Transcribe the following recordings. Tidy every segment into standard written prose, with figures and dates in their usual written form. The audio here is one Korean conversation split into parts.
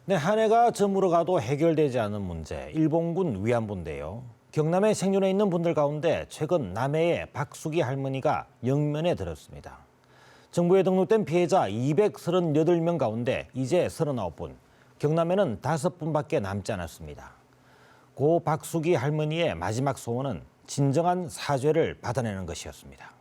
네, 한 해가 저물어 가도 해결되지 않은 문제, 일본군 위안부인데요. 경남에 생존해 있는 분들 가운데 최근 남해의 박수기 할머니가 영면에 들었습니다. 정부에 등록된 피해자 238명 가운데 이제 39분, 경남에는 5분밖에 남지 않았습니다. 고 박수기 할머니의 마지막 소원은 진정한 사죄를 받아내는 것이었습니다.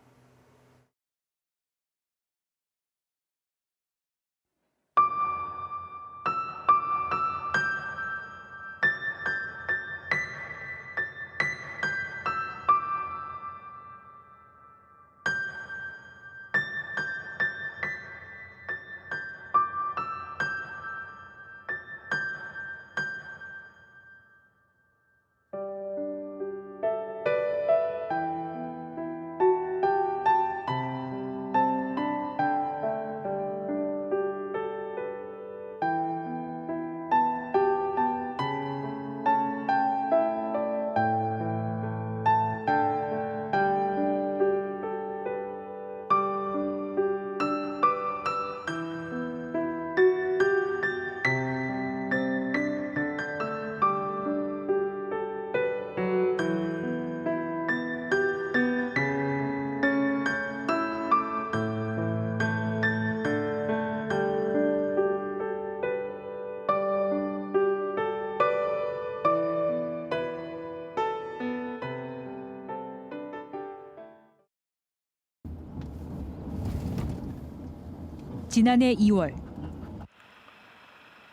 지난해 2월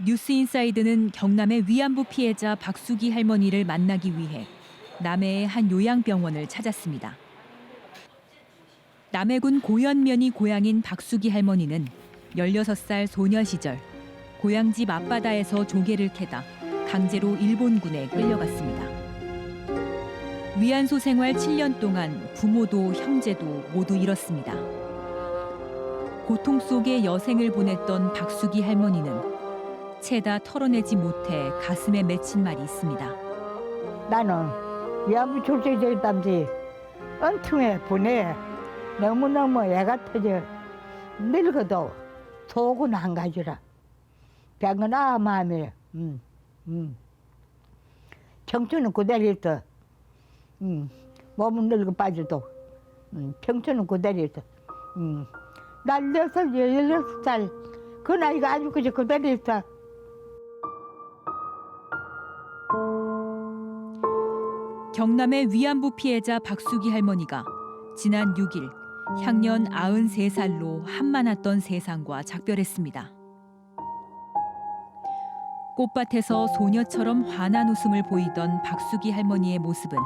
뉴스인사이드는 경남의 위안부 피해자 박수기 할머니를 만나기 위해 남해의 한 요양병원을 찾았습니다. 남해군 고현면이 고향인 박수기 할머니는 16살 소녀 시절 고향집 앞바다에서 조개를 캐다 강제로 일본군에 끌려갔습니다. 위안소 생활 7년 동안 부모도 형제도 모두 잃었습니다. 고통 속에 여생을 보냈던 박수기 할머니는 채다 털어내지 못해 가슴에 맺힌 말이 있습니다. 나는 위안부 출세자 있단지 은퉁에 보내 너무너무 애가 터져 늙어도 속은 한 가지라 병은 마음에 청춘은 그대로 있어 몸은 늙어 빠져도 청춘은 그대로 있어 날 16살 그 나이가 아주 그대로 있어. 경남의 위안부 피해자 박수기 할머니가 지난 6일 향년 93살로 한만했던 세상과 작별했습니다. 꽃밭에서 소녀처럼 환한 웃음을 보이던 박수기 할머니의 모습은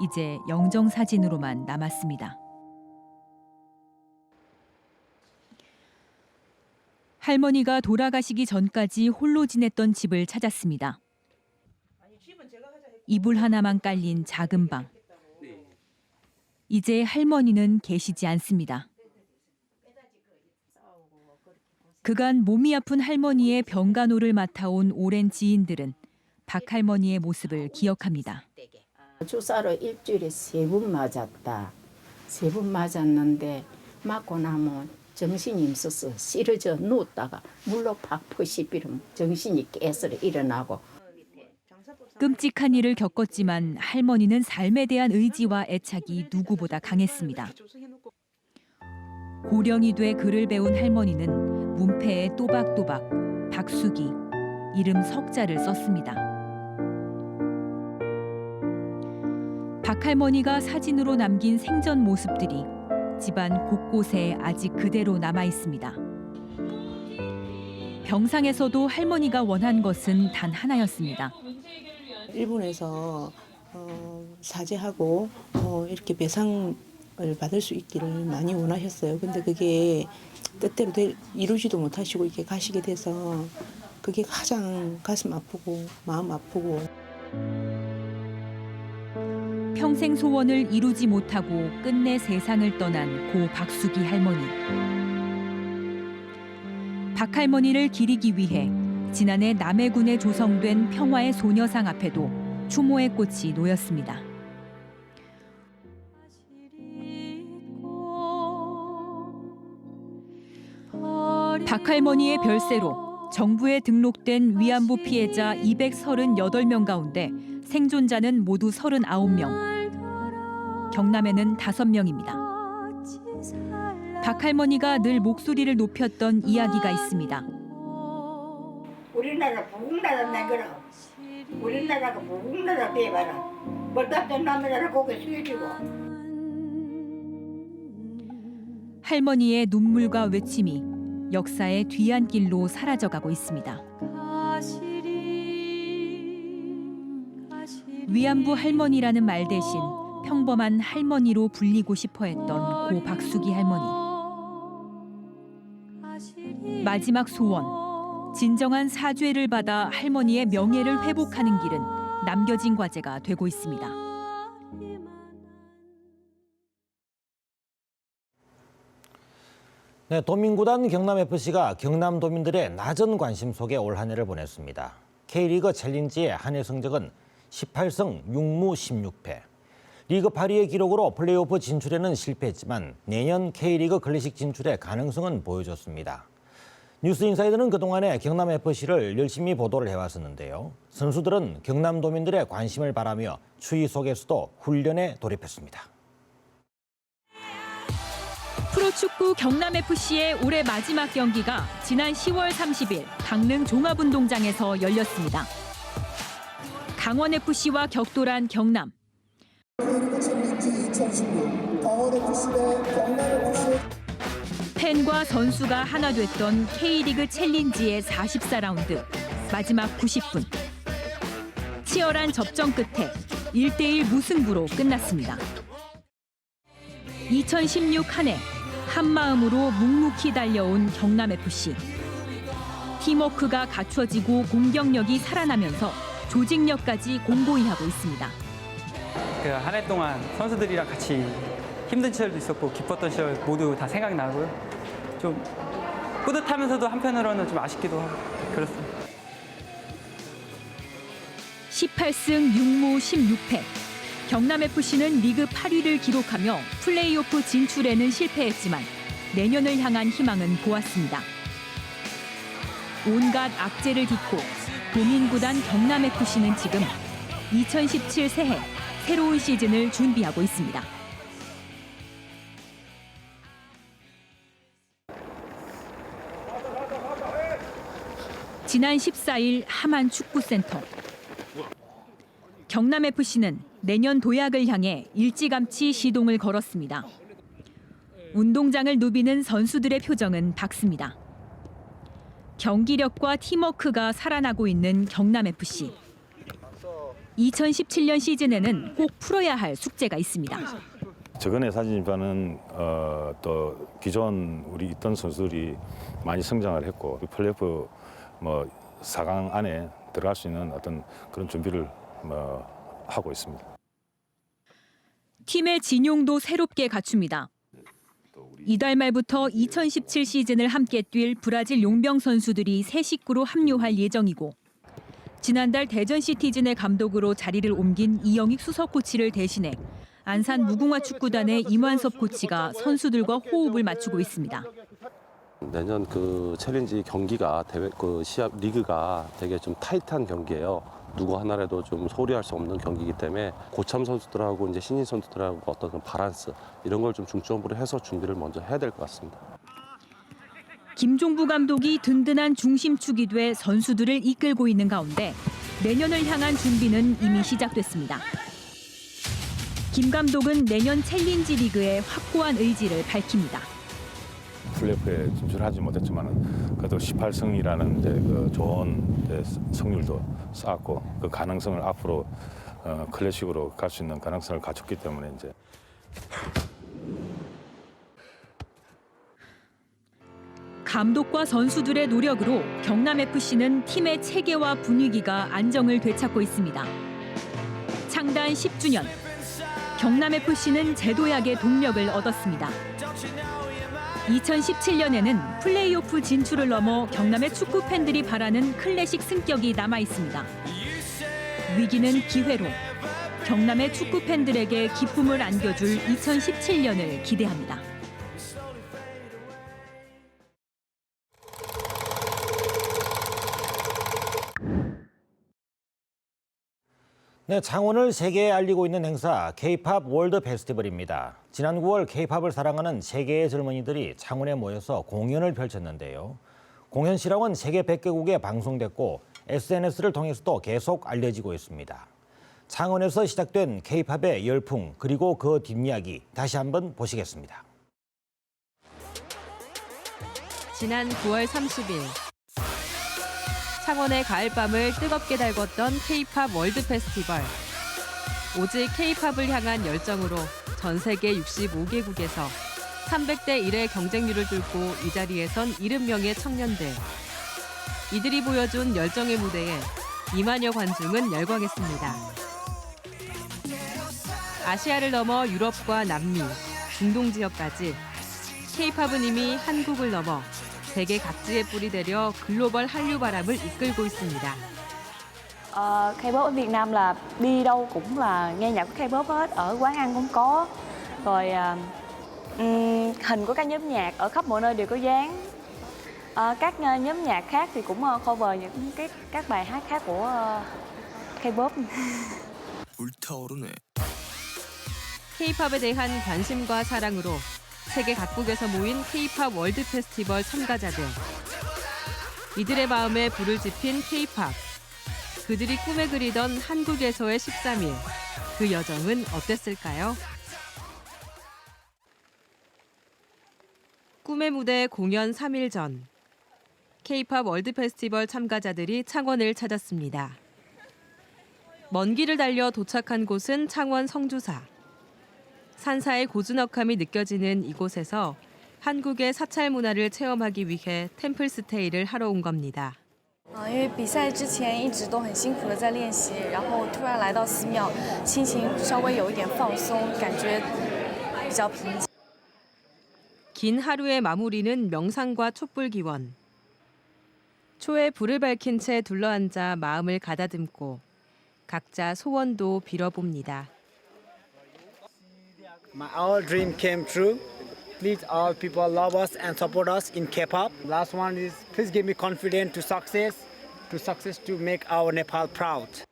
이제 영정사진으로만 남았습니다. 할머니가 돌아가시기 전까지 홀로 지냈던 집을 찾았습니다. 이불 하나만 깔린 작은 방. 이제 할머니는 계시지 않습니다. 그간 몸이 아픈 할머니의 병간호를 맡아온 오랜 지인들은 박 할머니의 모습을 기억합니다. 주사로 일주일에 3번 맞았다. 3번 맞았는데 맞고 나면 정신이 없어서 쓰러져 누웠다가 물로 팍 퍼시비면 정신이 깨서 일어나고. 끔찍한 일을 겪었지만 할머니는 삶에 대한 의지와 애착이 누구보다 강했습니다. 고령이 돼 글을 배운 할머니는 문패에 또박또박 박수기, 이름 석자를 썼습니다. 박 할머니가 사진으로 남긴 생전 모습들이 집안 곳곳에 아직 그대로 남아 있습니다. 병상에서도 할머니가 원한 것은 단 하나였습니다. 일본에서 사죄하고 이렇게 배상을 받을 수 있기를 많이 원하셨어요. 근데 그게 뜻대로 이루지도 못하시고 이렇게 가시게 돼서 그게 가장 가슴 아프고 마음 아프고. 평생 소원을 이루지 못하고 끝내 세상을 떠난 고 박수기 할머니. 박 할머니를 기리기 위해 지난해 남해군에 조성된 평화의 소녀상 앞에도 추모의 꽃이 놓였습니다. 박 할머니의 별세로 정부에 등록된 위안부 피해자 238명 가운데 생존자는 모두 39명. 경남에는 5명입니다. 박 할머니가 늘 목소리를 높였던 이야기가 있습니다. 우리나라 부국나라 내거라. 우리나라가 부국나라 돼봐라. 멀답던 남의 나라 고개 숙여주고. 할머니의 눈물과 외침이 역사의 뒤안길로 사라져가고 있습니다. 위안부 할머니라는 말 대신 평범한 할머니로 불리고 싶어 했던 고 박수기 할머니. 마지막 소원, 진정한 사죄를 받아 할머니의 명예를 회복하는 길은 남겨진 과제가 되고 있습니다. 네, 도민구단 경남FC가 경남도민들의 낮은 관심 속에 올 한 해를 보냈습니다. K리그 챌린지의 한 해 성적은 18승 6무 16패. 리그 8위의 기록으로 플레이오프 진출에는 실패했지만 내년 K리그 클래식 진출의 가능성은 보여줬습니다. 뉴스인사이드는 그동안에 경남FC를 열심히 보도를 해왔었는데요. 선수들은 경남도민들의 관심을 바라며 추위 속에서도 훈련에 돌입했습니다. 프로축구 경남FC의 올해 마지막 경기가 지난 10월 30일 강릉 종합운동장에서 열렸습니다. 강원FC와 격돌한 경남. 팬과 선수가 하나 됐던 K리그 챌린지의 44라운드 마지막 90분. 치열한 접전 끝에 1대1 무승부로 끝났습니다. 2016 한 해 한마음으로 묵묵히 달려온 경남FC. 팀워크가 갖춰지고 공격력이 살아나면서 조직력까지 공고히 하고 있습니다. 그 한 해 동안 선수들이랑 같이 힘든 시절도 있었고 기뻤던 시절 모두 다 생각나고요. 좀 뿌듯하면서도 한편으로는 좀 아쉽기도 하고 그렇습니다. 18승 6무 16패. 경남FC는 리그 8위를 기록하며 플레이오프 진출에는 실패했지만 내년을 향한 희망은 보았습니다. 온갖 악재를 딛고 도민구단 경남FC는 지금 2017 새해 새로운 시즌을 준비하고 있습니다. 지난 14일 하만 축구센터. 경남FC는 내년 도약을 향해 일찌감치 시동을 걸었습니다. 운동장을 누비는 선수들의 표정은 밝습니다. 경기력과 팀워크가 살아나고 있는 경남FC. 2017년 시즌에는 꼭 풀어야 할 숙제가 있습니다. 저번에 사진전은 또 기존 우리 있던 선수들이 많이 성장을 했고 플레이오프 4강 안에 들어갈 수 있는 어떤 그런 준비를 하고 있습니다. 팀의 진용도 새롭게 갖춥니다. 이달 말부터 2017 시즌을 함께 뛸 브라질 용병 선수들이 새 식구로 합류할 예정이고 지난달 대전 시티즌의 감독으로 자리를 옮긴 이영익 수석 코치를 대신해 안산 무궁화 축구단의 임완섭 코치가 선수들과 호흡을 맞추고 있습니다. 내년 그 챌린지 경기가 시합 리그가 되게 좀 타이트한 경기예요. 누구 하나라도 좀 소리할 수 없는 경기이기 때문에 고참 선수들하고 이제 신인 선수들하고 어떤 그런 밸런스 이런 걸 좀 중점으로 해서 준비를 먼저 해야 될 것 같습니다. 김종부 감독이 든든한 중심축이 돼 선수들을 이끌고 있는 가운데 내년을 향한 준비는 이미 시작됐습니다. 김 감독은 내년 챌린지 리그의 확고한 의지를 밝힙니다. 플레이오프에 진출하지 못했지만 그래도 18승이라는 그 좋은 승률도 쌓았고 그 가능성을 앞으로 클래식으로 갈 수 있는 가능성을 갖췄기 때문에 이제 감독과 선수들의 노력으로 경남FC는 팀의 체계와 분위기가 안정을 되찾고 있습니다. 창단 10주년, 경남FC는 제도약의 동력을 얻었습니다. 2017년에는 플레이오프 진출을 넘어 경남의 축구 팬들이 바라는 클래식 승격이 남아 있습니다. 위기는 기회로 경남의 축구 팬들에게 기쁨을 안겨줄 2017년을 기대합니다. 네, 창원을 세계에 알리고 있는 행사 K-팝 월드 페스티벌입니다. 지난 9월 K-팝을 사랑하는 세계의 젊은이들이 창원에 모여서 공연을 펼쳤는데요. 공연 실황은 세계 100개국에 방송됐고 SNS를 통해서도 계속 알려지고 있습니다. 창원에서 시작된 K-팝의 열풍 그리고 그 뒷이야기 다시 한번 보시겠습니다. 지난 9월 30일 창원의 가을밤을 뜨겁게 달궜던 K-팝 월드 페스티벌. 오직 K-팝을 향한 열정으로 전 세계 65개국에서 300대 1의 경쟁률을 뚫고 이 자리에 선 70명의 청년들. 이들이 보여준 열정의 무대에 2만여 관중은 열광했습니다. 아시아를 넘어 유럽과 남미, 중동 지역까지 K-팝은 이미 한국을 넘어 세계 각지에 뿌리대려 글로벌 한류 바람을 이끌고 있습니다. K-pop ở Việt Nam là đi đâu cũng là nghe nhạc của K-pop hết, ở quán ăn cũng có, rồi hình của các nhóm nhạc ở khắp mọi nơi đều có dán. Các nhóm nhạc khác thì cũng cover những các bài hát khác của K-pop. 불타오르네. K-팝에 대한 관심과 사랑으로 세계 각국에서 모인 K-팝 월드 페스티벌 참가자들. 이들의 마음에 불을 지핀 K-팝. 그들이 꿈에 그리던 한국에서의 13일. 그 여정은 어땠을까요? 꿈의 무대 공연 3일 전. K-팝 월드 페스티벌 참가자들이 창원을 찾았습니다. 먼 길을 달려 도착한 곳은 창원 성주사. 산사의 고즈넉함이 느껴지는 이곳에서 한국의 사찰 문화를 체험하기 위해 템플 스테이를 하러 온 겁니다. 因为比赛之前一直都很辛苦的在练习，然后突然来到寺庙，心情稍微有一点放松，感觉比较平静。 긴 하루의 마무리는 명상과 촛불 기원. 초에 불을 밝힌 채 둘러앉아 마음을 가다듬고 각자 소원도 빌어봅니다. Our dream came true. Please, all people love us and support us in K-pop. Last one is, please give me confidence to success to make our Nepal proud.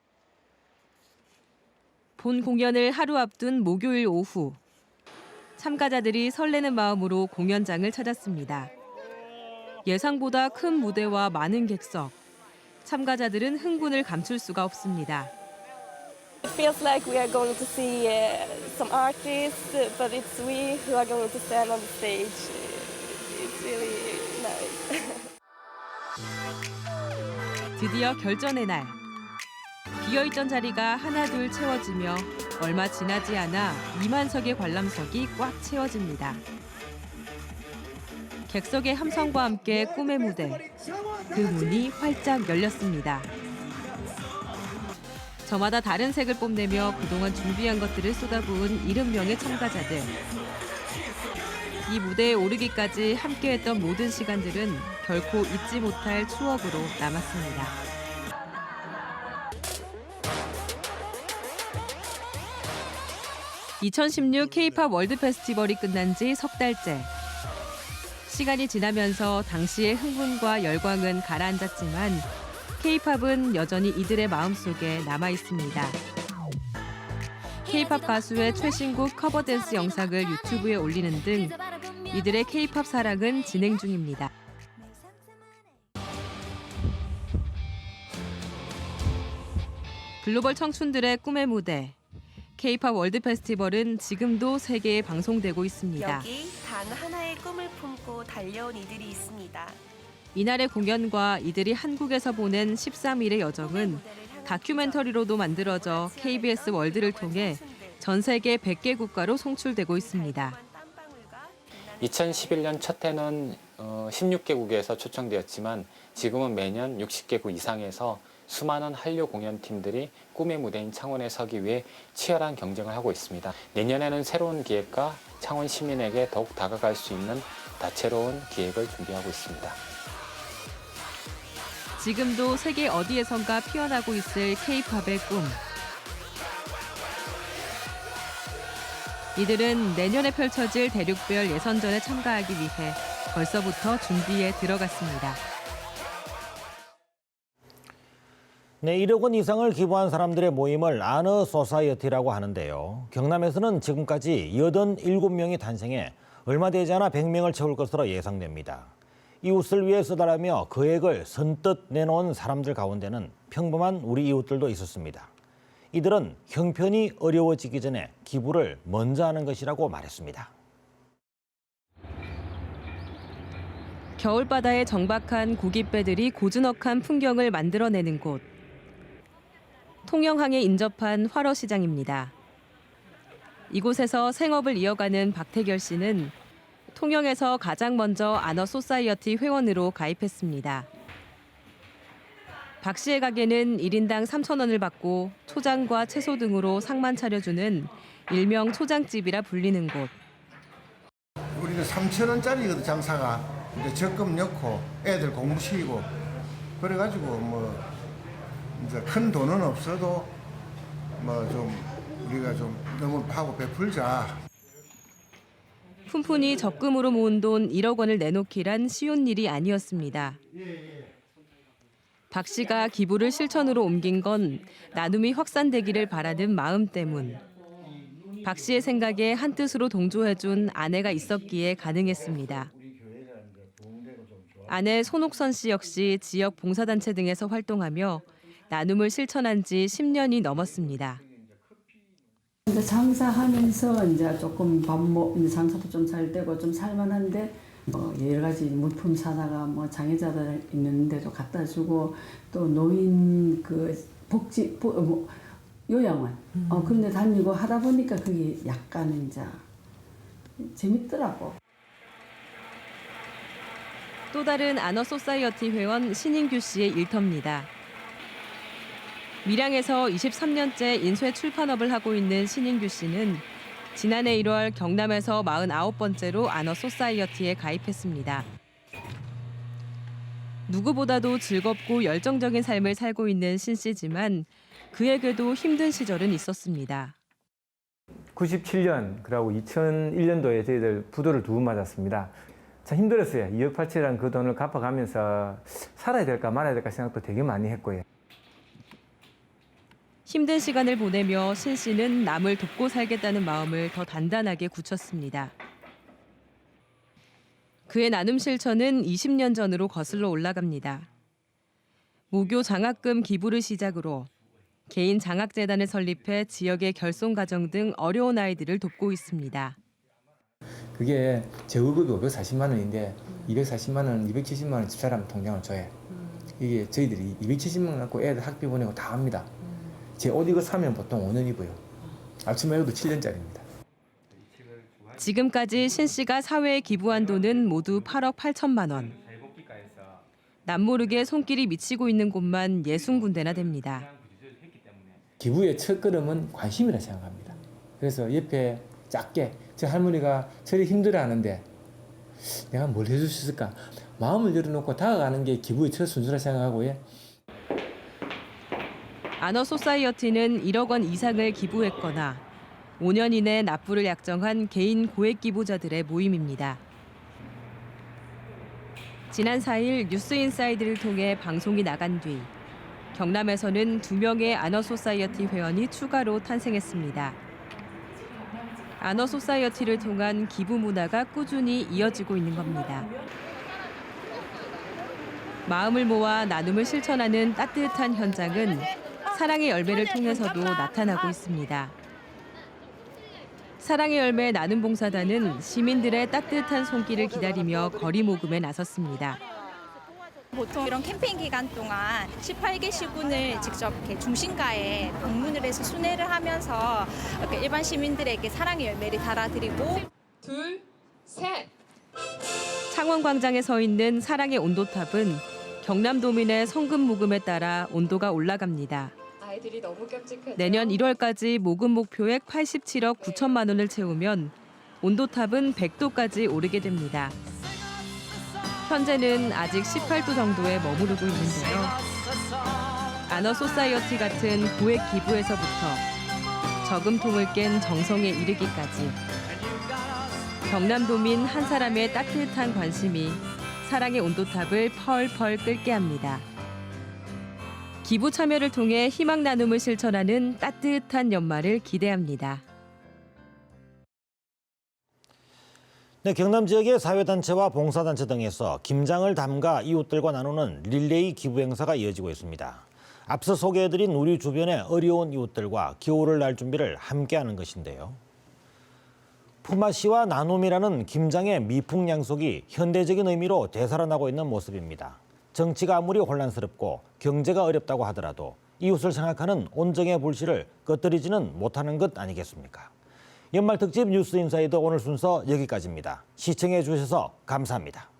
본 공연을 하루 앞둔 목요일 오후. 참가자들이 설레는 마음으로 공연장을 찾았습니다. 예상보다 큰 무대와 많은 객석. 참가자들은 흥분을 감출 수가 없습니다. It feels like we are going to see some artists, but it's we who are going to stand on the stage. It's really nice. 드디어 결전의 날. 비어있던 자리가 하나둘 채워지며 얼마 지나지 않아 2만석의 관람석이 꽉 채워집니다. 객석의 함성과 함께 꿈의 무대. 그 문이 활짝 열렸습니다. 저마다 다른 색을 뽐내며 그동안 준비한 것들을 쏟아부은 70명의 참가자들. 이 무대에 오르기까지 함께했던 모든 시간들은 결코 잊지 못할 추억으로 남았습니다. (2016) K-팝 월드 페스티벌이 끝난 지 석 달째. 시간이 지나면서 당시의 흥분과 열광은 가라앉았지만 K-팝은 여전히 이들의 마음속에 남아 있습니다. K-팝 가수의 최신곡 커버 댄스 영상을 유튜브에 올리는 등 이들의 K-팝 사랑은 진행 중입니다. 글로벌 청춘들의 꿈의 무대 K-팝 월드 페스티벌은 지금도 세계에 방송되고 있습니다. 여기 단 하나의 꿈을 품고 달려온 이들이 있습니다. 이날의 공연과 이들이 한국에서 보낸 13일의 여정은 다큐멘터리로도 만들어져 KBS 월드를 통해 전 세계 100개 국가로 송출되고 있습니다. 2011년 첫 해는 16개국에서 초청되었지만 지금은 매년 60개국 이상에서 수많은 한류 공연팀들이 꿈의 무대인 창원에 서기 위해 치열한 경쟁을 하고 있습니다. 내년에는 새로운 기획과 창원 시민에게 더욱 다가갈 수 있는 다채로운 기획을 준비하고 있습니다. 지금도 세계 어디에선가 피어나고 있을 K-팝의 꿈. 이들은 내년에 펼쳐질 대륙별 예선전에 참가하기 위해 벌써부터 준비에 들어갔습니다. 네, 1억 원 이상을 기부한 사람들의 모임을 아너 소사이어티라고 하는데요. 경남에서는 지금까지 87명이 탄생해 얼마 되지 않아 100명을 채울 것으로 예상됩니다. 이웃을 위해 쓰다라며 거액을 선뜻 내놓은 사람들 가운데는 평범한 우리 이웃들도 있었습니다. 이들은 형편이 어려워지기 전에 기부를 먼저 하는 것이라고 말했습니다. 겨울바다에 정박한 고깃배들이 고즈넉한 풍경을 만들어내는 곳. 통영항에 인접한 활어시장입니다. 이곳에서 생업을 이어가는 박태결 씨는 통영에서 가장 먼저 아너 소사이어티 회원으로 가입했습니다. 박 씨의 가게는 1인당 3,000원을 받고 초장과 채소 등으로 상만 차려주는 일명 초장집이라 불리는 곳. 우리는 3,000원짜리거든 장사가. 이제 적금 넣고 애들 공부시키고 그래가지고 뭐 이제 큰 돈은 없어도 뭐 좀 우리가 좀 너무 하고 베풀자. 푼푼이 적금으로 모은 돈 1억 원을 내놓기란 쉬운 일이 아니었습니다. 박 씨가 기부를 실천으로 옮긴 건 나눔이 확산되기를 바라는 마음 때문. 박 씨의 생각에 한뜻으로 동조해준 아내가 있었기에 가능했습니다. 아내 손옥선 씨 역시 지역 봉사단체 등에서 활동하며 나눔을 실천한 지 10년이 넘었습니다. 장사하면서 이제 조금 장사도 좀 잘 되고 좀 살만한데 여러 가지 물품 사다가 뭐 장애자들 있는데도 갖다 주고 또 노인 그 복지 요양원 그런데 다니고 하다 보니까 그게 약간 이제 재밌더라고. 또 다른 아너 소사이어티 회원 신인규 씨의 일터입니다. 밀양에서 23년째 인쇄 출판업을 하고 있는 신인규 씨는 지난해 1월 경남에서 49번째로 아너 소사이어티에 가입했습니다. 누구보다도 즐겁고 열정적인 삶을 살고 있는 신 씨지만 그에게도 힘든 시절은 있었습니다. 97년 그리고 2001년도에 저희들 부도를 2번 맞았습니다. 참 힘들었어요. 2억 8천이라는 그 돈을 갚아가면서 살아야 될까 말아야 될까 생각도 되게 많이 했고요. 힘든 시간을 보내며 신 씨는 남을 돕고 살겠다는 마음을 더 단단하게 굳혔습니다. 그의 나눔 실천은 20년 전으로 거슬러 올라갑니다. 모교 장학금 기부를 시작으로 개인 장학재단을 설립해 지역의 결손가정 등 어려운 아이들을 돕고 있습니다. 그게 제 월급이 540만 원인데 240만 원, 270만 원 집사람 통장을 줘요. 이게 저희들이 270만 원 갖고 애들 학비 보내고 다 합니다. 제 옷 이거 사면 보통 5년 입어요. 앞치마에도 7년짜리입니다. 지금까지 신 씨가 사회에 기부한 돈은 모두 8억 8천만 원. 남모르게 손길이 미치고 있는 곳만 60군데나 됩니다. 기부의 첫걸음은 관심이라 생각합니다. 그래서 옆에 작게 저 할머니가 저리 힘들어하는데 내가 뭘 해줄 수 있을까? 마음을 열어놓고 다가가는 게 기부의 첫 순서라 생각하고요. 아너 소사이어티는 1억 원 이상을 기부했거나 5년 이내 납부를 약정한 개인 고액 기부자들의 모임입니다. 지난 4일 뉴스인사이드를 통해 방송이 나간 뒤 경남에서는 2명의 아너 소사이어티 회원이 추가로 탄생했습니다. 아너 소사이어티를 통한 기부 문화가 꾸준히 이어지고 있는 겁니다. 마음을 모아 나눔을 실천하는 따뜻한 현장은 사랑의 열매를 통해서도 나타나고 있습니다. 사랑의 열매 나눔봉사단은 시민들의 따뜻한 손길을 기다리며 거리 모금에 나섰습니다. 보통 이런 캠페인 기간 동안 18개 시군을 직접 이렇게 중심가에 방문을 해서 순회를 하면서 이렇게 일반 시민들에게 사랑의 열매를 달아드리고 둘, 셋. 창원광장에 서 있는 사랑의 온도탑은 경남도민의 성금 모금에 따라 온도가 올라갑니다. 아이들이 너무 깜찍해서 내년 1월까지 모금 목표액 87억 9천만 원을 채우면 온도탑은 100도까지 오르게 됩니다. 현재는 아직 18도 정도에 머무르고 있는데요. 아너 소사이어티 같은 고액 기부에서부터 저금통을 깬 정성에 이르기까지 경남도민 한 사람의 따뜻한 관심이 사랑의 온도탑을 펄펄 끓게 합니다. 기부 참여를 통해 희망 나눔을 실천하는 따뜻한 연말을 기대합니다. 네, 경남 지역의 사회단체와 봉사단체 등에서 김장을 담가 이웃들과 나누는 릴레이 기부 행사가 이어지고 있습니다. 앞서 소개해드린 우리 주변의 어려운 이웃들과 겨울을 날 준비를 함께하는 것인데요. 품앗이와 나눔이라는 김장의 미풍양속이 현대적인 의미로 되살아나고 있는 모습입니다. 정치가 아무리 혼란스럽고 경제가 어렵다고 하더라도 이웃을 생각하는 온정의 불씨를 꺼뜨리지는 못하는 것 아니겠습니까? 연말 특집 뉴스 인사이더 오늘 순서 여기까지입니다. 시청해 주셔서 감사합니다.